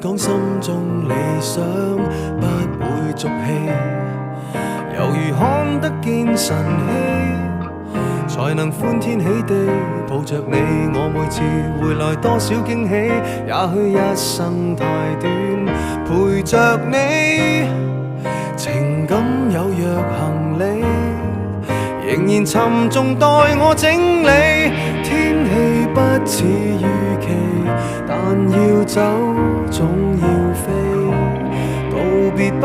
講心中理想，不會俗氣，猶如看得見晨曦，才能歡天喜地抱着你。我每次回來多少驚喜，也許一生太短，陪着你，情感有若行李，仍然沉重待我整理。天氣不似預期，但要走總要飛，道別不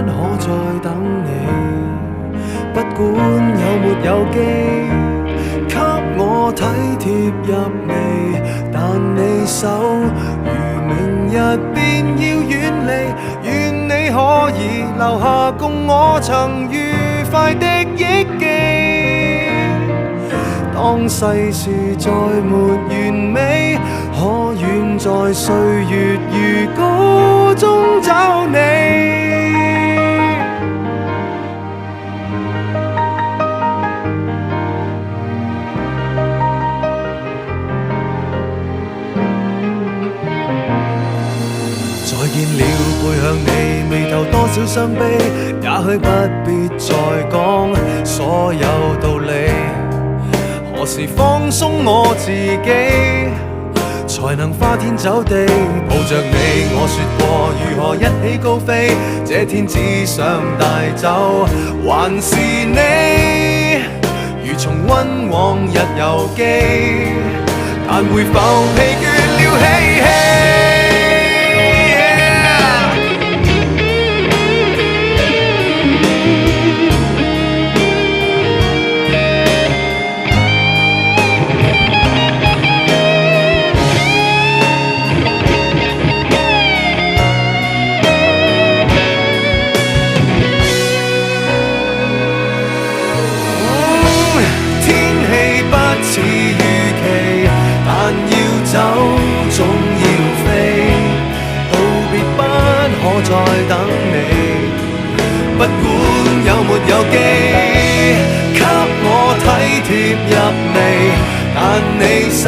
可再等你，不管有沒有機，給我體貼入微，但你手如明日便要遠離，願你可以留下共我曾愉快的憶記。當世事再沒完美，可願在歲月如歌中找你。再見了，背向你，眉頭多少傷悲，也許不必再講所有道理。何時放鬆我自己，才能花天酒地抱着你？我說過如何一起高飛，這天只想帶走還是你，如重溫往日遊記，但會否疲倦了嬉戲？走總要飛，道別不可再等你，不管有沒有機，給我體貼入微，但你手